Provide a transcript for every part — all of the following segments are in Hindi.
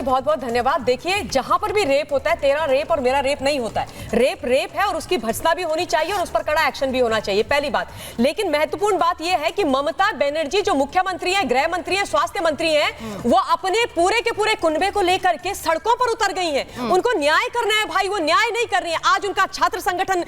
बहुत बहुत धन्यवाद। देखिए, जहां पर भी रेप होता है, तेरा रेप और मेरा रेप नहीं होता है। रेप रेप है और उसकी भर्त्सना भी होनी चाहिए और उस पर कड़ा एक्शन भी होना चाहिए, पहली बात। लेकिन महत्वपूर्ण बात यह है कि ममता बनर्जी जो मुख्यमंत्री है, गृह मंत्री है, स्वास्थ्य मंत्री है, वो अपने पूरे के पूरे कुनबे को लेकर के सड़कों पर उतर गई है। उनको न्याय करना है भाई, वो न्याय नहीं कर रही है। आज उनका छात्र संगठन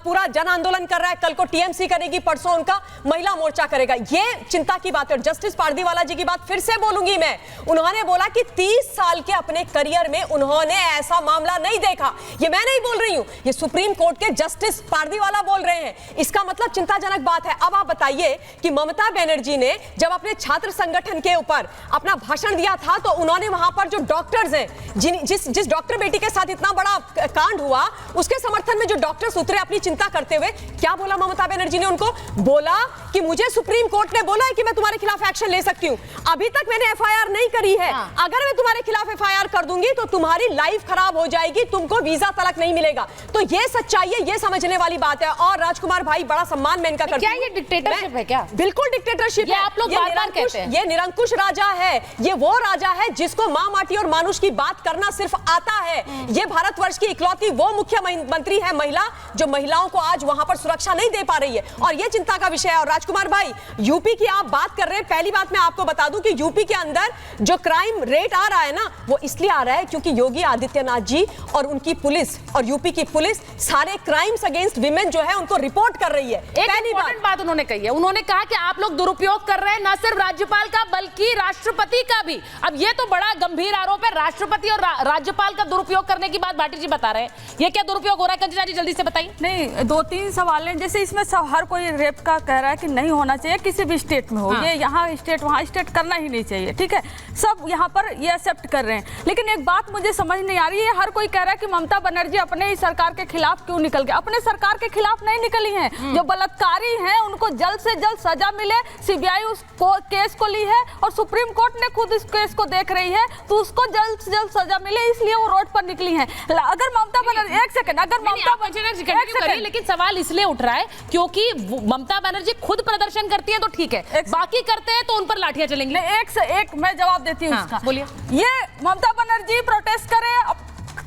पूरा जन आंदोलन कर रहा है, कल को टीएमसी करेगी, परसों उनका महिला मोर्चा करेगा। ये चिंता की बात है। जस्टिस पारदीवाला जी की बात फिर से बोलूंगी मैं। उन्होंने बोला कि 30 साल के अपने करियर में उन्होंने ऐसा मामला नहीं देखा। ये मैं नहीं बोल रही हूं, ये सुप्रीम कोर्ट के जस्टिस पारदीवाला बोल रहे हैं। इसका मतलब चिंताजनक बात है। अब आप बताइए कि ममता बनर्जी ने जब अपने छात्र संगठन के ऊपर अपना भाषण दिया था तो उन्होंने वहां पर जो डॉक्टर्स हैं, जिस डॉक्टर बेटी के साथ इतना बड़ा कांड हुआ, उसके समर्थन में जो डॉक्टर्स उतरे अपनी चिंता करते हुए, क्या बोला ममता बनर्जी ने? उनको बोला कि मुझे सुप्रीम कोर्ट ने बोला है कि मैं तुम्हारे खिलाफ एक्शन ले सकती हूं। अभी तक मैंने एफआईआर नहीं करी है। अगर मैं तुम्हारे खिलाफ एफआईआर कर दूंगी तो तुम्हारी लाइफ खराब हो जाएगी, तुमको वीजा तलक नहीं मिलेगा। तो ये सच्चाई है, ये समझने वाली बात है। और राजकुमार भाई, बड़ा सम्मान मैं इनका करती हूं। क्या ये डिक्टेटरशिप है क्या? बिल्कुल डिक्टेटरशिप है। आप लोग बार-बार कहते हैं। ये निरंकुश राजा है। ये वो राजा है जिसको मां माटी और मानुष की बात करना सिर्फ आता है। ये भारतवर्ष की इकलौती वो मुख्यमंत्री है महिला जो महिलाओं को आज वहां पर सुरक्षा नहीं दे पा रही है, और ये चिंता का विषय है। और राजकुमार भाई, यूपी की आप बात कर रहे हैं। पहली बात मैं आपको बता दूं कि यूपी के अंदर जो क्राइम रेट आ रहा है ना, वो इसलिए आ रहा है क्योंकि योगी आदित्यनाथ जी और उनकी पुलिस और यूपी की पुलिस सारे क्राइम्स अगेंस्ट विमेन जो है उनको रिपोर्ट कर रही है। पहली बात उन्होंने कही है, उन्होंने कहा कि आप लोग दुरुपयोग कर रहे हैं न सिर्फ राज्यपाल का बल्कि राष्ट्रपति का भी। अब ये तो बड़ा गंभीर आरोप है, राष्ट्रपति और राज्यपाल का दुरुपयोग करने की बात भाटी जी बता रहे हैं। ये क्या दुरुपयोग हो रहा है कंचना जी, जल्दी से बताइए। नहीं, 2-3 सवाल हैं। जैसे इसमें हर कोई रेप का कह रहा है कि नहीं होना चाहिए, किसी भी स्टेट में हो। ये यहाँ स्टेट वहाँ स्टेट करना ही नहीं चाहिए, ठीक है। सब यहाँ पर ये एक्सेप्ट कर रहे हैं। लेकिन एक बात मुझे समझ नहीं आ रही है, हर कोई कह रहा है कि ममता बनर्जी अपने ही सरकार के खिलाफ क्यों निकल गए। अपने सरकार के खिलाफ नहीं निकली हैं। जो बलात्कारी हैं उनको जल्द से जल्द सजा मिले। सीबीआई उस केस को ली है और सुप्रीम कोर्ट ने खुद इस केस को देख रही है, तो उसको जल्द से जल्द सजा मिले, इसलिए वो रोड पर निकली हैं। अगर ममता बनर्जी, एक सेकंड, अगर ममता बनर्जी, लेकिन सवाल इसलिए उठ रहा है क्योंकि ममता बनर्जी खुद प्रदर्शन करती है तो ठीक है, बाकी करते हैं तो उन पर लाठियां चलेंगी। एक से एक मैं जवाब देती हूँ इसका। बोलिए। ये ममता बनर्जी प्रोटेस्ट करे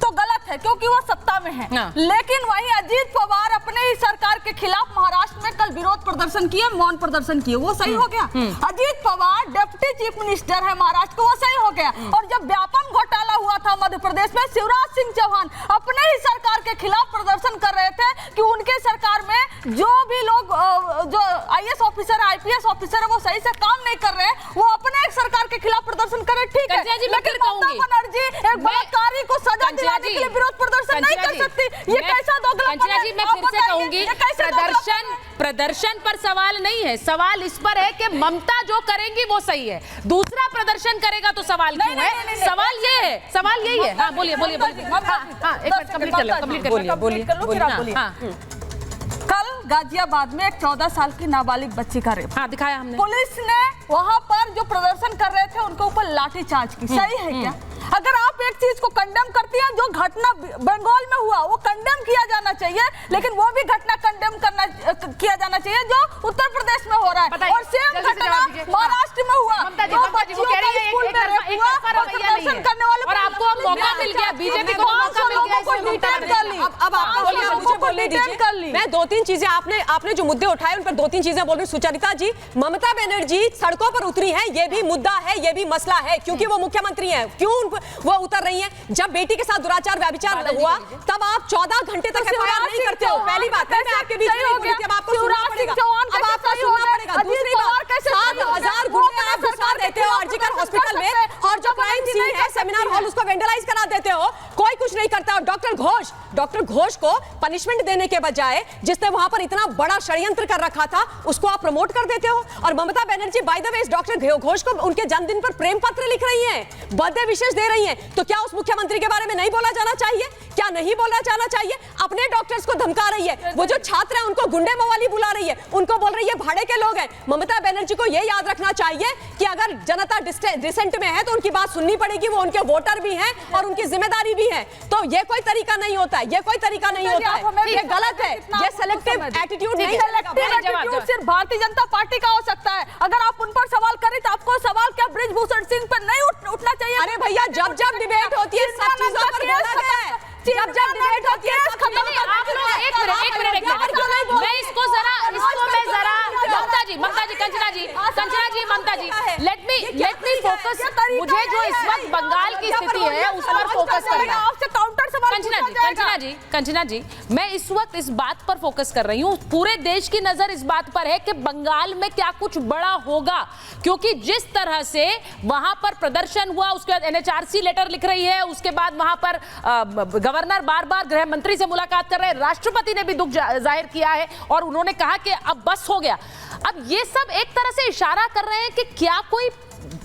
तो गलत है क्योंकि वो सत्ता में है। लेकिन वहीं अजीत पवार अपने ही सरकार के खिलाफ महाराष्ट्र में कल विरोध प्रदर्शन किए, मौन प्रदर्शन किए, वो सही हो गया। Ajit Pawar deputy chief minister है महाराष्ट्र को, वो सही हो गया। और जब व्यापम घोटाला हुआ था मध्य प्रदेश में, शिवराज सिंह चौहान अपने ही सरकार के खिलाफ प्रदर्शन कर रहे थे कि उनके सरकार में जो भी लोग जो आईएएस ऑफिसर, आईपीएस ऑफिसर है, वो सही से काम नहीं कर रहे, वो अपने एक सरकार के खिलाफ प्रदर्शन करे, ठीक है। लेकिन ममता बनर्जी एक बलात्कारी को सजा दिलाने के लिए विरोध प्रदर्शन नहीं कर सकती। ये कैसा दोगलापन है? जी, मैं फिर से कहूंगी, प्रदर्शन पर सवाल नहीं है, सवाल इस पर है कि ममता जो करेंगी वो सही है, दूसरा प्रदर्शन करेगा तो सवाल क्यों है? सवाल ये है, सवाल यही है। हाँ, बोलिए बोलिए बोलिए। एक मिनट कंप्लीट कर लो, कंप्लीट बोलिए। कल गाजियाबाद में एक 14 साल की नाबालिग बच्ची का रेप दिखाया हमने। पुलिस ने वहां पर जो प्रदर्शन कर रहे थे उनके ऊपर लाठीचार्ज की। सही है क्या? अगर आप एक चीज को कंडेम करती हैं, जो घटना बंगाल में हुआ वो कंडेम किया जाना चाहिए, लेकिन वो भी घटना कंडेम किया जाना चाहिए जो उत्तर प्रदेश में हो रहा है। और सेम घटना महाराष्ट्र में हुआ, दो बच्चियों का स्कूल में रेप हुआ और प्रदर्शन करने वाले, और आपको मौका मिल गया, बीजेपी को मौका मिल गया, अब आपको बोलने दीजिए। मैं 2-3 चीजें आपने जो मुद्दे उठाए उन पर 2-3 चीजें बोल रही हूं। सुचरिता जी, ममता बनर्जी सड़कों पर उतरी हैं, ये भी मुद्दा है, ये भी मसला है, क्योंकि वो मुख्यमंत्री हैं। क्यों वो उतर रही हैं? जब बेटी के साथ दुराचार व्यभिचार हुआ तब आप 14 घंटे तक एफआईआर नहीं करते हो। पहली बात है, मैं आपके बीच में बोली थी, अब आपको सुनना पड़ेगा। अब आपको सुनना पड़ेगा। दूसरी बात, 7,000 गुंडे आप घुसा देते हो आरजीकर हॉस्पिटल में, और जो क्राइम सीन है सेमिनार हॉल उसको वेंडलाइज करा देते हो, कोई कुछ नहीं करता। और डॉक्टर घोष को पनिशमेंट देने के बजाय जिसने वहां पर इतना बड़ा षड्यंत्र कर रखा था उसको आप प्रमोट कर देते हो। और Mamata Banerjee by the way doctor Ghosh को उनके जन्मदिन पर प्रेम पत्र लिख रही हैं, बर्थडे विशेष दे रही हैं। तो क्या उस मुख्यमंत्री के बारे में नहीं बोला जाना चाहिए? क्या नहीं बोला जाना चाहिए? अपने डॉक्टर्स को धमका रही है, वो जो छात्र हैं उनको गुंडे मवाली बुला रही है, उनको बोल रही है भाड़े के लोग हैं। ममता बनर्जी को यह याद रखना चाहिए कि अगर जनता डिसेंट में है तो उनकी बात सुननी पड़ेगी, वो उनके वोटर भी हैं और उनकी जिम्मेदारी भी है। तो ये कोई तरीका नहीं होता है, ये कोई तरीका नहीं होता है, ये गलत है, ये सेलेक्टिव एटीट्यूड नहीं है। सिर्फ भारतीय जनता पार्टी का हो सकता है। अगर आप उन पर सवाल करें तो आपको सवाल क्या ब्रिजभूषण सिंह पर नहीं उठना चाहिए? अरे भैया, जब जब डिबेट होती है सब चीजों पर बोला गया है, जब जब डिबेट होती है सब चीजों पर आप लोग एक मिनट मैं इसको मैं जरा ममता जी कंचना जी ममता जी लेट मी फोकस। मुझे जो इस वक्त बंगाल की स्थिति है उस पर फोकस करना है। आपसे काउंटर सवाल कंचना जी मैं इस वक्त इस बात पर फोकस कर रही हूँ। पूरे देश की नजर इस बात पर है कि बंगाल में क्या कुछ बड़ा होगा, क्योंकि जिस तरह से वहां पर प्रदर्शन हुआ, उसके बाद एनएचआरसी लेटर लिख रही है, उसके बाद वहां पर गवर्नर बार बार गृह मंत्री से मुलाकात कर रहे हैं, राष्ट्रपति ने भी दुख जाहिर किया है और उन्होंने कहा कि अब बस हो गया। अब ये सब एक तरह से इशारा कर रहे हैं कि क्या कोई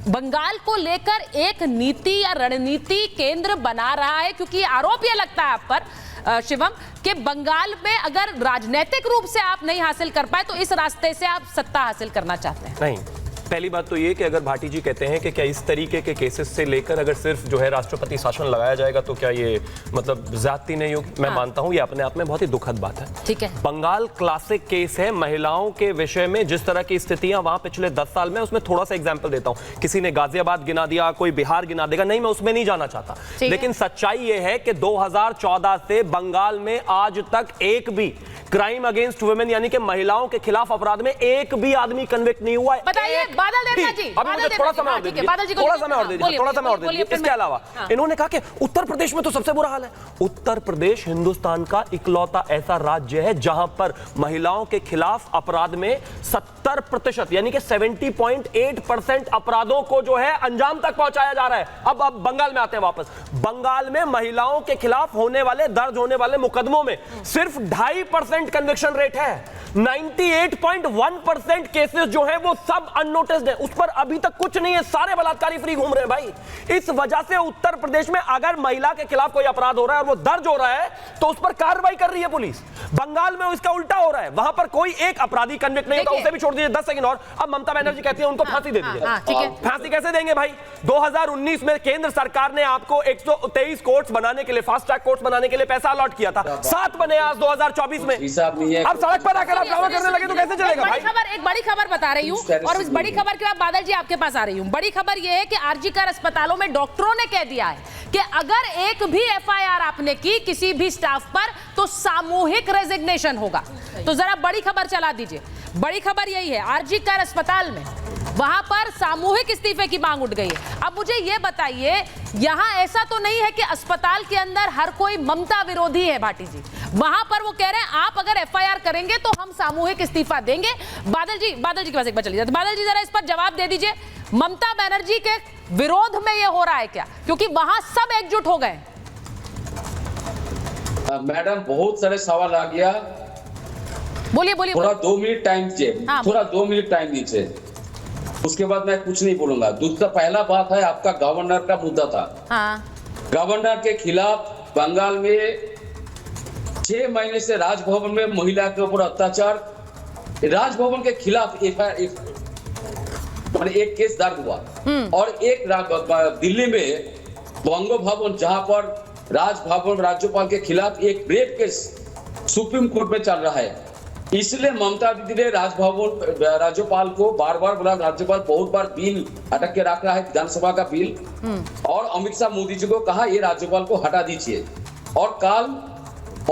बंगाल को लेकर एक नीति या रणनीति केंद्र बना रहा है, क्योंकि आरोप ये लगता है आप पर शिवम कि बंगाल में अगर राजनीतिक रूप से आप नहीं हासिल कर पाए तो इस रास्ते से आप सत्ता हासिल करना चाहते हैं। नहीं, पहली बात तो ये कि अगर भाटी जी कहते हैं कि क्या इस तरीके के केसेस से लेकर अगर सिर्फ जो है राष्ट्रपति शासन लगाया जाएगा तो क्या ये मतलब ज्यादती नहीं होगी? मैं मानता हूं ये अपने आप में बहुत ही दुखद बात है। ठीक है, बंगाल क्लासिक केस है महिलाओं के विषय में, जिस तरह की स्थितियां वहां पिछले 10 साल में, उसमें थोड़ा सा एग्जाम्पल देता हूं। किसी ने गाजियाबाद गिना दिया, कोई बिहार गिना देगा, नहीं मैं उसमें नहीं जाना चाहता, लेकिन सच्चाई ये है कि 2014 से बंगाल में आज तक एक भी क्राइम अगेंस्ट वुमेन यानी कि महिलाओं के खिलाफ अपराध में एक भी आदमी कन्विक्ट नहीं हुआ है। बताइए बादल देवना जी, अभी मुझे थोड़ा समय और दे दीजिए, थोड़ा समय और दे दीजिए। इसके अलावा इन्होंने कहा कि उत्तर प्रदेश में तो सबसे बुरा हाल है। उत्तर प्रदेश हिंदुस्तान का इकलौता ऐसा राज्य है जहां पर महिलाओं के खिलाफ अपराध में 70% यानी कि 70.8% अपराधों को जो है अंजाम तक पहुंचाया जा रहा है। अब बंगाल में आते हैं वापस। बंगाल में महिलाओं के खिलाफ होने वाले दर्ज होने वाले मुकदमों में सिर्फ 2.5% कन्विक्शन रेट है। 98.1% केसेस जो है वो सब अननोटिस्ड है, उस पर अभी तक कुछ नहीं है, सारे बलात्कारी फ्री घूम रहे हैं भाई। इस वजह से उत्तर प्रदेश में अगर महिला के खिलाफ कोई अपराध हो रहा है और वो दर्ज हो रहा है तो उस पर कार्रवाई कर रही है पुलिस। बंगाल में इसका उल्टा हो रहा है, वहां पर कोई एक अपराधी कन्विक्ट नहीं होता, उसे भी छोड़ दीजिए। 10 सेकंड और। अब ममता बनर्जी कहती है उनको फांसी दे दीजिए। फांसी कैसे देंगे भाई? 2019 में केंद्र सरकार ने आपको 123 कोर्ट्स बनाने के लिए, फास्ट ट्रैक कोर्ट्स बनाने के लिए पैसा अलॉट किया था, 7 बने आज 2024 में। अब सड़क पर आकर आप दावा करने लगे तो कैसे चलेगा भाई? एक बड़ी खबर बता रही हूँ और इस बड़ी खबर के बाद बादल जी आपके पास आ रही हूँ। बड़ी खबर यह है कि आरजी कर अस्पतालों में डॉक्टरों ने कह दिया है कि अगर एक भी एफआईआर आपने की किसी भी स्टाफ पर तो सामूहिक रेजिग्नेशन होगा। तो जरा बड़ी खबर चला दीजिए। बड़ी खबर यही है, आरजी कर अस्पताल में वहां पर सामूहिक इस्तीफे की मांग उठ गई है। अब मुझे यह बताइए, यहां ऐसा तो नहीं है कि अस्पताल के अंदर हर कोई ममता विरोधी है भाटी जी? वहां पर वो कह रहे हैं आप अगर एफआईआर करेंगे तो हम सामूहिक इस्तीफा देंगे। बादल जी के पास एक बार चलिए। बादल जी जरा इस पर जवाब दे दीजिए, ममता बनर्जी के विरोध में ये हो रहा है क्या? क्योंकि वहां सब एकजुट हो गए। मैडम बहुत सारे सवाल आ गया, बोलिए। थोड़ा 2 मिनट टाइम दीजिए, थोड़ा 2 मिनट टाइम दीजिए, उसके बाद मैं कुछ नहीं बोलूंगा। दूसरा पहला बात है आपका गवर्नर का मुद्दा था। गवर्नर के खिलाफ बंगाल में 6 महीने से राजभवन में महिला के ऊपर अत्याचार, राजभवन के खिलाफ एक केस दर्ज हुआ और एक दिल्ली में बंगो भवन जहां पर राजभवन राज्यपाल के खिलाफ एक रेप केस सुप्रीम कोर्ट में चल रहा है। इसलिए ममता दीदी ने राजभवन राज्यपाल को बार बार बोला, राज्यपाल बहुत बार बिल अटक के रख रहा है, विधानसभा का बिल, और अमित शाह मोदी जी को कहा ये राज्यपाल को हटा दीजिए। और कल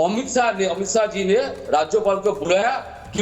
अमित शाह जी ने राज्यपाल को बुलाया